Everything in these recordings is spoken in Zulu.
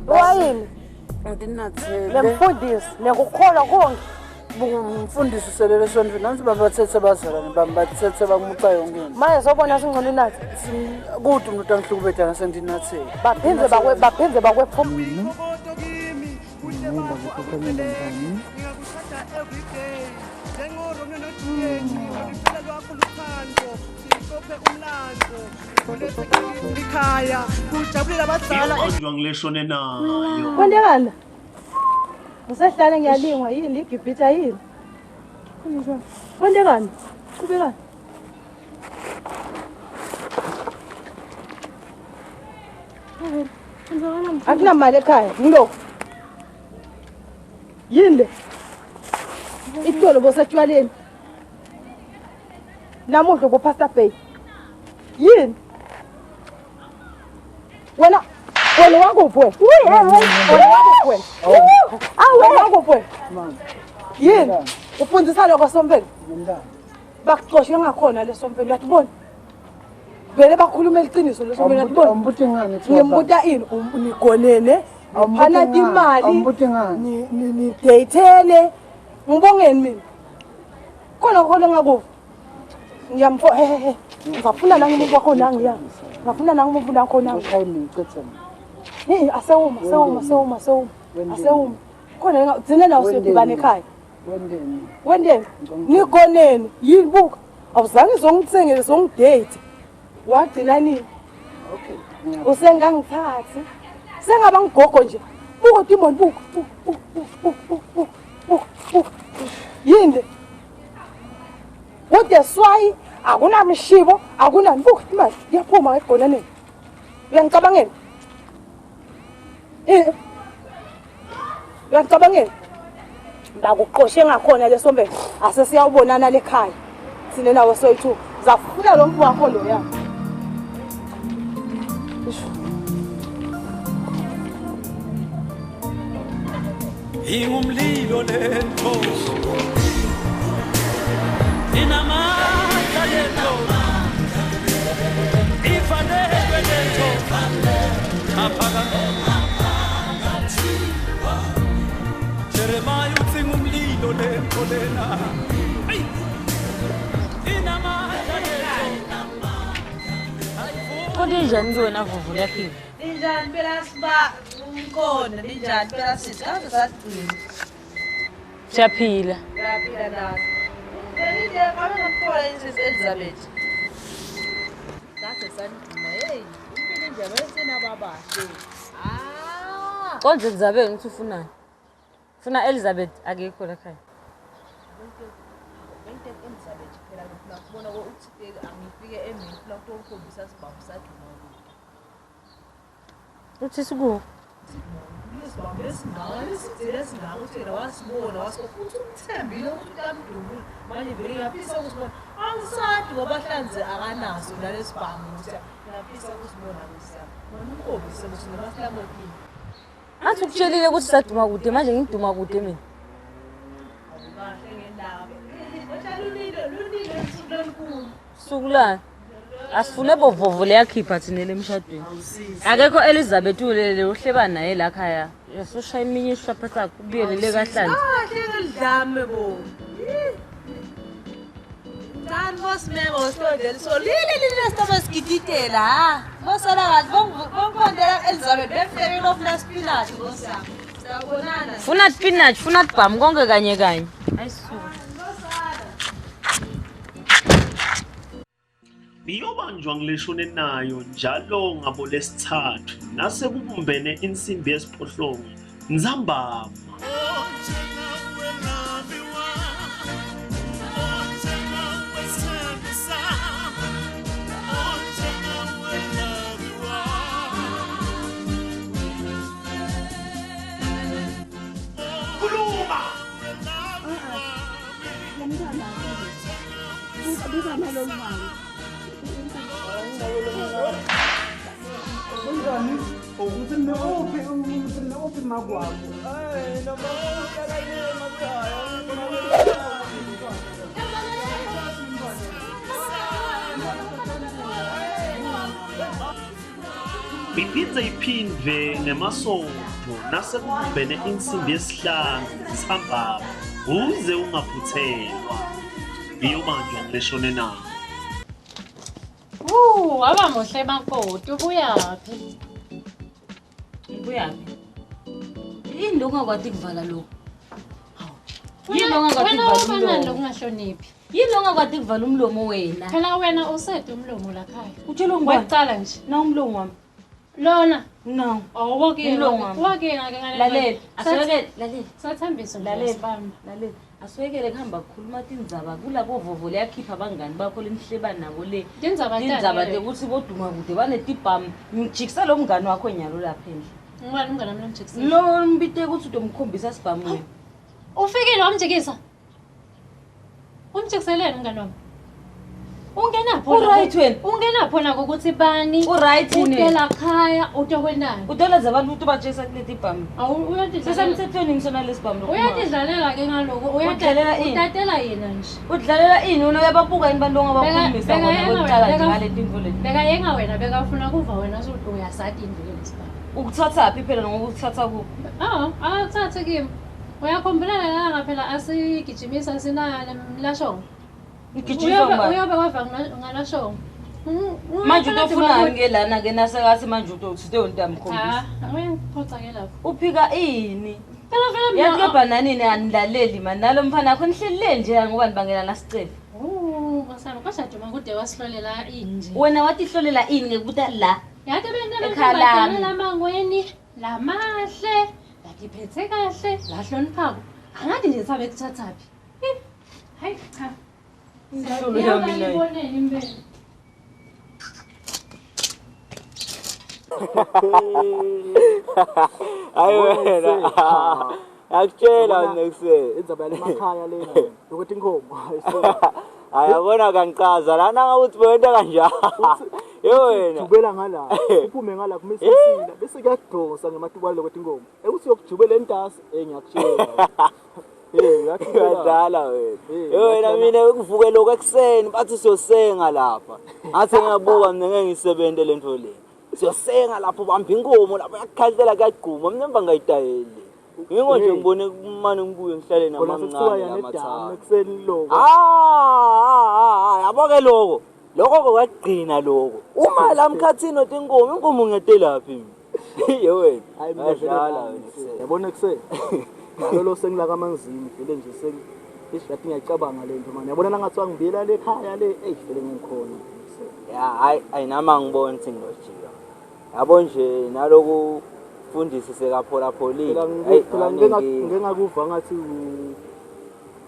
Wayini? Lemfundisi, ngiyakukholwa konke. Umfundisi selele sonke nansi babathethe bazalwane bambathethe bamuca yonke into. Manje sobona singcono inathi. Kuthi umuntu angihlukubetha ngasendinatheke. Baphindze bakwephuma. Ikhaya kujabulile abadala ngileshone nayo. Kwendekana? Ngisehlale ngiyalingwa yini igibhitha yini? Kwendekana? Kubekani? Akuna mali ekhaya, ngilokho. Yini le? Itolo bosetshwaleni. Namuhla boPastor Bay. Yini? Wena wakuphi wena? Wena wakuphi wena? Yini? Ufundisa lokho sompela? Bakuxoshwe ngakhona lesompela uyatibona? Vele bakhuluma iqiniso lesompela uyatibona? Ngimbuta ini unigonene? Phana imali. Ni datele. Ngibongeni mina. Khona ngakufa. Ngiyamfo ngafuna la ngimuntu wakho nangiya. Ngafuna la ngimuntu wakho nangiya. Asewuma. Khona dzine la usebane ekhaya. Wendeni? Nigoneni yini buka? Awuzange uzongitsengele songidate. Wagcina nini? Okay. Usengangiphathi. Sengaba ngigogo nje. Buka Timon buka. Yini? Kodwa swai akunamshibo akunani buka imali iyaphuma egonaneni. Uyangicabangela? Uyangicabangela? Bakuqoshe ngakhona lesombele asesiyawubonana lekhaya. Sine nawo soyithu zafuna lo mfu wakho lo ya. Ingumlilo lento inamandla lento ifanelwe lento Jeremiah uthi ngumlilo lento lena inamandla lento Kodinjani wena vuvula phi? Injani phela siba umkhona injani phela sithi azasathi Siyaphila. Siyaphila nathi. Ngithi akangaphola insisi Elizabeth. Kade sanigcina hey impilo injalo esena babahle. Konje kuzabe ngithi ufunani? Funa Elizabeth akekho la ekhaya. Bente Elizabeth phela ngifuna ukubona ukuthi angifike emini phela ukukhombisa sibambu sakhe ngoba. Uthi siku Sibambe singale sizile singale uthela wasibona wasikuthi uthembile ukuthi kamdubu manje vele ngiyafisa ukusibona angisadi ngoba hlanze akanaso nalesibhamu ukuthi ngiyafisa ukusibona lesiya mana ukhombise ukuthi namaslamothini athi ukutshelile ukuthi saduma kude manje ngiduma kude mina awukahle ngendaba lunile esukulweni sukulana asifune bovovo leyakhipha thinele emshadweni akekho Elizabeth ulele uhleba naye la ekhaya yasoshaya iminye ishapha sakhe ubiyelele kaHlanzi kahle ngidlame bo Dan vos memo stodel so lili staba skiditela ha bosala kahle bongondela Elizabeth befike lofuna spinach bosa sabonana funa spinach funa bhamu konke kanye ayisuka Iyobanjwa ngileshone nayo njalo ngabo lesithathu nase kubumbene insimbi yesiphohlongo Nzambama Kuluma buka nalolu mali. Kanjani? Ukuthi nophi makwabo. Iphindze iphindwe ngemasonto nasekubumbene insimbi yesihlanu sihambaba uze ungaphuthelwa iyobanjwa ngileshone nayo. Waba muhle makoti ubuyaphi? Ubuyaphi? Yini lo ungakwadi kuvala lo? Yini lo ungakwadi Wena kuvala ufanele umlomo? ungahloniphi. Yini lo ungakwadi kuvala umlomo wena? Phela wena usede umlomo la khaya. Utshela ngubani? Waqala nje. Na umlomo wami. Lona No. awuke Umlomo wami. wake ngake ngale. Lalela, asweke, lalela. Sathembiso nje Lalela, sibamba. lalela. Aswekele kuhamba kukhuluma tindzaba kulabo vovo leyakhipha abangani bakho lemhlebani nabo le. Tindzaba Tindzaba ukuthi boduma kude banetibhamu. Ngijikisa lo mngani wakho nyalo lapha endle. Ngubani umngane wami lomjikisa? Lo mbite ukuthi utomkhombisa sibhamu. Ufikile wamjikisa? Umjikiseleni umngane wami? Ungenapho Uright wena. Ungenapho nako ukuthi bani? Uright yini? Utela khaya utokwenani? Utoleza abantu ukuthi bajesa kuleti bhamu. Awu uyatidlalela. Sesemthethweni ngisona lesibhamu lokho. Uyatidlalela ke ngaloko. Udlalela ini? Utatela yena nje. Udlalela ini wena uyababuka yini bantu ongabakhulumisa bona kokuqala nje ngale tinto leti. Beka yenga wena bekafuna kuva wena ukuthi uyasati indlela lesibhamu. Ukuthatha phi phela ngoba ukuthatha ku. Awuthathe kimi. Uyakhumbulana langa phela asigijimisa sinana mlashongo. Ngijiswa ngubani? Uyobe wava ngalashongo. Manje utofuna ke lana ke nasekathi manje uthide untamkhombisa. Uyangiphoxa ke lapho. Uphika ini? Phela Yathi ke bananini anilaleli man nalo mfana akho nihlelele nje ngoba nibangela nasicela. Ngasana kwashaduma kude wasihlolela inje. Wena wathi hlolela ini ngekubuta la. Yathi bena Ekhalami. lamangweni lamahle lakiphethe kahle lahloniphako. Angathi nje sabe kuthathaphi. Hayi cha. Inhlolo yami nayo. Ngiboneni impela. Hayi wena. Akutshela nekuseni. Indzaba yale makhaya lena. Ukuthi inkomo. Hayi yabona kangichaza lana ngawuthi wena kanjalo. Yo wena. Jubela ngala. Uphume ngala kumisisila bese kuyadosa ngematubalo lokwethi inkomo. Ekuthi uyokujubela entasi ngiyakutshela. Uyadala wena. Yo wena mina ukuvuke lokho ekseni bathi siyosenga lapha. Ngathi ngiyabuka mina ngeke ngisebenze lento le. Siyosenga lapho bamba inkomo lapho yakukhalela kuyagquma mina emva ngayidayeli. Yingo nje ngibone kumane ngibuye ngihlale namangane lamathana. Ekseni lokho. Yabo ke lokho. Lokho kwagcina lokho. Uma la mkhathini otinkomo inkomo ngetelaphi mina. Yo wena. Hayi Ayadlala wena. yabona ekseni. Lo sengila kamanzini vele nje isihlathi ngiyacabanga lento manje yabona nangathiwa ngibila le ekhaya le vele ngikhona Ya ayinama ngibona ukuthi nginojika. Yabo nje naloku fundisi sekaphola pholile. phela ngengakuva ngathi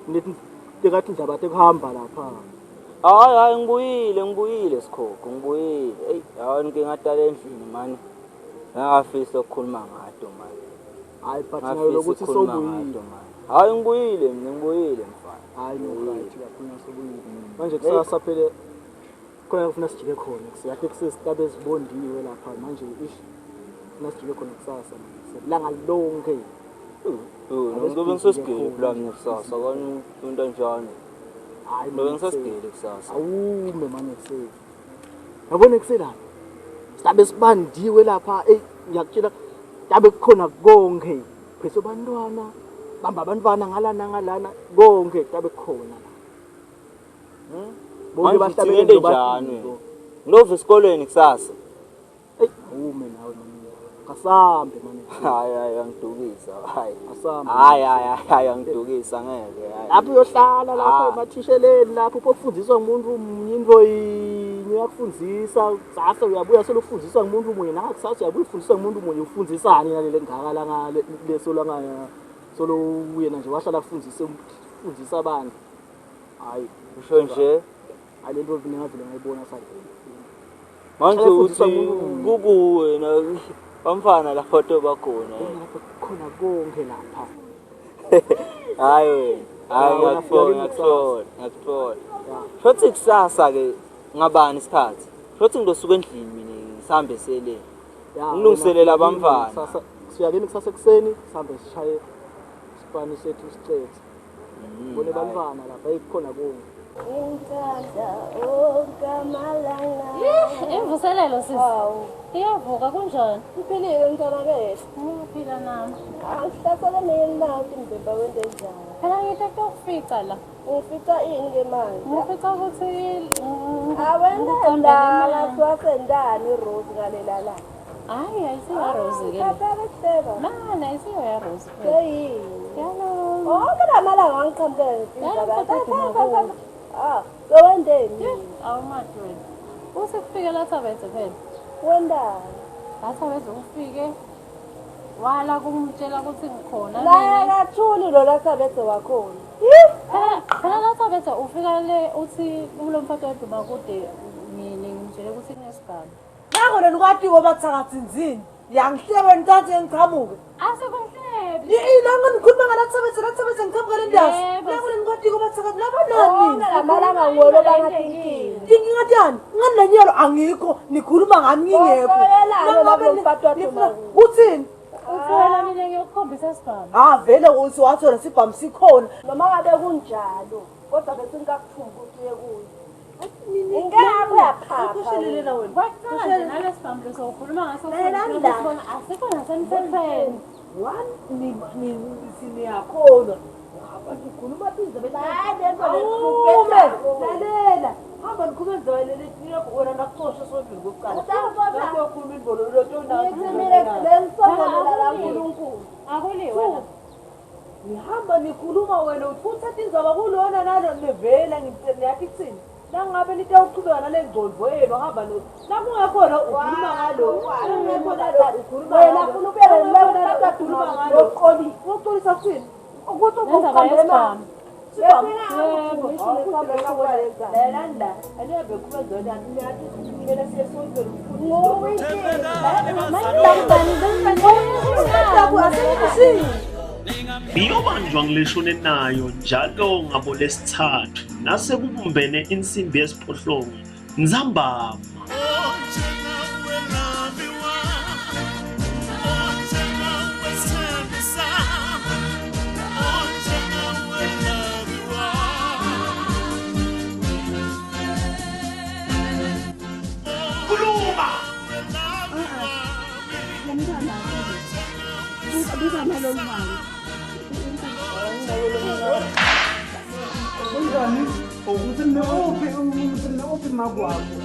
nithi tekathi indaba tekuhamba lapha Hayi ngibuyile sikhokho ngibuyile. Yawona ngingadala endlini manje. Ngafisa ukukhuluma ngato manje. hayi but nayo lokuthi sobuyile Hayi ngibuyile mfana. hayi no right yakhona sobuyile manje kusasa phela khona ufuna sijike khona siyathi kusesitabe ezibondiwe lapha manje nasijike khona kusasa langa lonke Ngizobe ngisesigele plan kusasa kani into njani. hayi Ngizobe ngisesigele kusasa. awume manje kuseni yabona kuselapha sitabe sibandiwe lapha ngiyakutshela tabe kukhona konke phezu abantwana bamba abantwana ngalana konke tabe kukhona bonke Bahlabele njani? Ngilova esikolweni kusasa. ume nawe kasambe manje Hayi angidukisa. asambe Hayi angidukisa ngeke. lapho uyohlala lapho emathisheleni lapho upofundiswa ngumuntu munye into yinye yakufundisa sasa uyabuya selufundiswa ngumuntu munye nangakusasa uyabuya ufundiswa ngumuntu munye ufundisani nalele ngakala ngale leso langaya solo uyena nje wahlala ufundisa abantu hayi Usho nje alento vile ngavile ngayibona sakhe manje uthi kukuwe na bamfana lapho to bakhona. khona konke lapha Hayi wena. Hayi ngiyakuthola. Shothi kusasa ke ngabani isikhathi? Shothi ngizosuka endlini mina ngisambe sele. Ngilungiselela abamfana. Sasa siyakini kusasa ekseni sihambe sishaye isipani sethu isicethe. Bone bantwana lapha ekhona kuwo. Imvuselelo sisi. Iyavuka kunjani? Iphilile ngithanakele. Phila nami. Asihlakole neyenathi mbemba wente njani. Phela ngihle kufica la. Ufica ini ke manje? Ngifica ukuthi awenda la swasendani Rose ngalela la. Hayi ayisiyo Rose ke. Kapela. Mana ayisiyo ya Rose. Hey. Yalo. Oh kana malanga ngiqhamukela ngisizakala. Sowendeni? Awumadweni. Usekufike la Thabethe phela. Wenda. Thabethe ufike. Wala kumtshela ukuthi ngikhona. La kathuli lo la Thabethe wakhona. Phela la Thabethe ufika le uthi kulo mfato weduma kude ngimtshele ukuthi kunesigaba. Ngakho lokwatiko bathakathi nzini. Yangihlebe ntathe ngiqhamuke. Asekuhlebi. Ilanga ngikhuluma ngala Thabethe ngiqhamuka le ndazi. Ngakho lokwatiko bathakathi labanani. La malanga ngolo bangathi. Ngingathani? Ngananyalo angikho nikhuluma ngami ngingekho. Uthini? Ufuna mina ngiyokukhombisa isigaba. Vele uthi wathola sibhamu sikhona. Noma ngabe kunjalo kodwa bese ngikakuthumba ukuthi uye kuyo. Ingakho yaphapha. Kushelelena wena. Kwakushele nalesibhamu leso ukhuluma ngaso sibona asikho nasemthethweni. Ni siniyakhona. Abantu khuluma biza lalela. Hamba nikhuluma leli yakho wena ngakuxosha sodwa ngokuqala. Uyokhuluma indolo lotona. Akuliwe la. Nihamba nikhuluma wena uthatha indzaba kulona nalo nevela ngiyathi kuthini. Nangabe nitawuqhubeka nale ngcondo yenu hamba no. Nakungakhona ukhuluma ngalo. Ukhuluma wena ufuna ubele la ukhuluma ngalo. Uqolisa kuthini? Ukuthi ukuqambela. Iyobanjwa ngileshone nayo njalo ngabo lesithathu nasekubumbene insimbi yesiphohlongo Nzambama. Ukuthi neophi makwakho.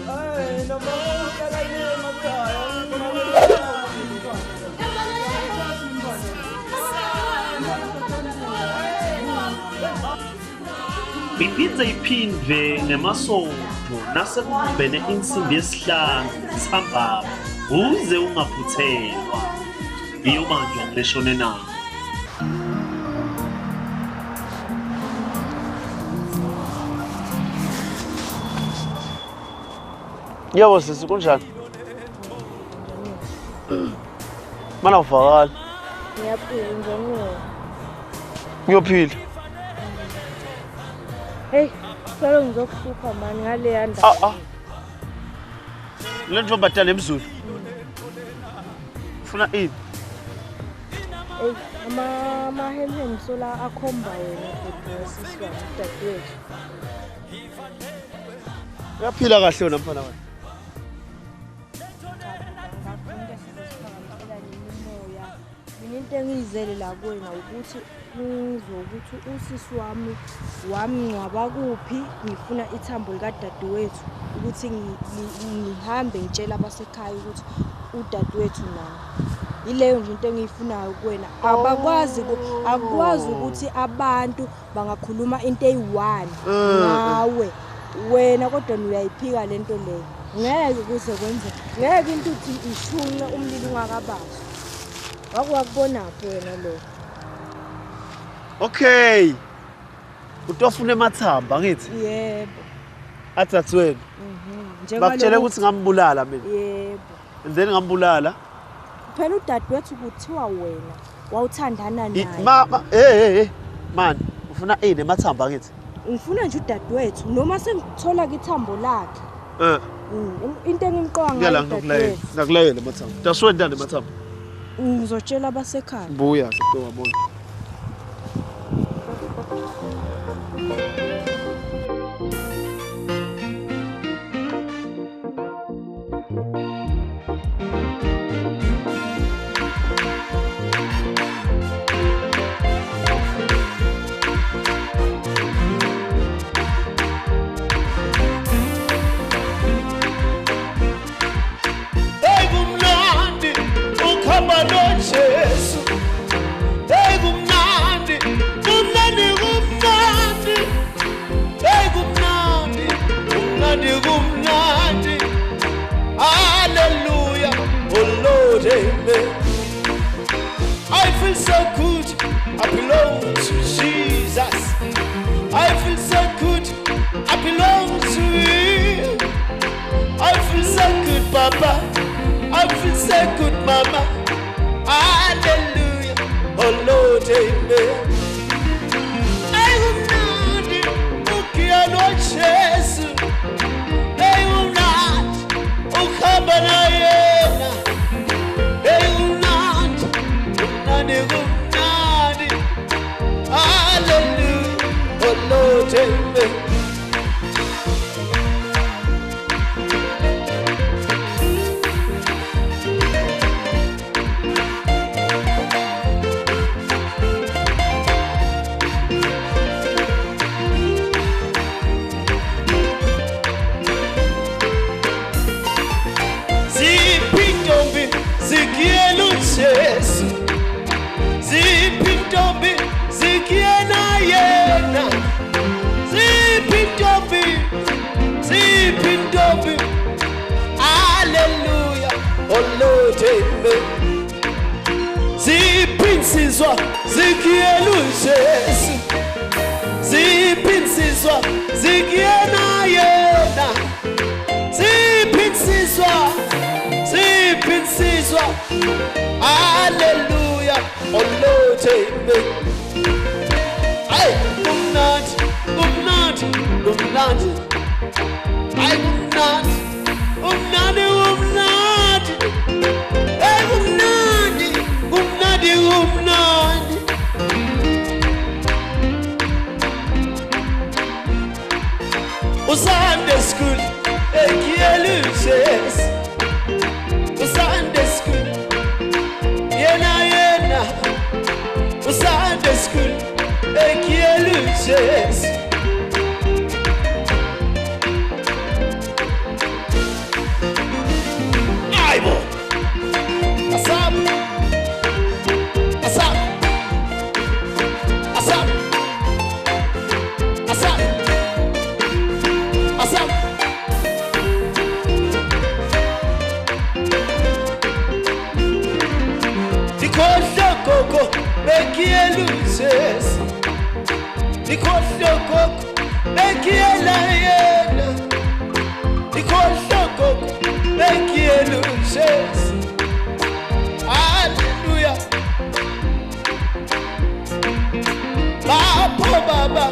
Iphindze iphindwe ngemasonto nasekubumbene insimbi yesihlanu Nzambama uze ungaphuthelwa. Iyobanjwa ngileshone nayo. Yebo sisi kunjani? Mana uvakala. Ngiyaphila njani? Ngiyophila. Hey, solo ngizokuhlupha mani ngale yanda. Le ntombi batala emzulu. Ufuna ini? Hey, ama-helmet sola akhomba wena kodwa dadewethu. Uyaphila kahle wena mfana wami. Mina into engiyizele la kuwena ukuthi ngizokuthi usisi wami wamngcwaba kuphi ngifuna ithambo likadadewethu ukuthi ngihambe ngitshela abasekhaya ukuthi udadewethu nawo. Ileyo nje into engiyifunayo kuwena. Akwazi ukuthi abantu bangakhuluma into eyi-1 ngawe. Wena kodwa uyayiphika lento leyo. Ngeke kuze kwenze. Ngeke into uthi ishunqe umlilo ungakabazi. Wakubonaphi wena lo? Okay. Utofuna emathamba ngithi? Yebo. Athathu wena. Bakutshela ukuthi ngambulala mina. Yebo. Then ngambulala. Phela udadewethu kuthiwa wena wawuthandana naye. Mama, man, ufuna nemathamba akithi ngifuna nje udadewethu noma sengithola ithambo lakhe into engimqoqa ngiyala ngayo ngikulayela mathamba daswenda nemathamba ngizotshela abasekhaya buya sibona Hallelujah, oh Lord, amen. I feel so good, I belong to Jesus. I feel so good, I belong to you. I feel so good, Papa. I feel so good, Mama. Hallelujah, oh Lord, amen. I will not okay, I know Jesus. I will not ukabanayena. I will not unani. Hallelujah, oh Lord, amen. Yesu zipintombi zikiena yena zipintombi hallelujah oh Lord amen zipinsizwa zikielu Yesu zipinsizwa zikiena yena zipinsizwa hallelujah oh Lord amen ay kumnandi ay kumnandi ay kumnandi Sunday school ekieluzes Sunday school yena Sunday school ekieluzes aibo asap Koko bekieluzes Dikosho koko bekiela yena Dikosho koko bekieluzes Hallelujah Baba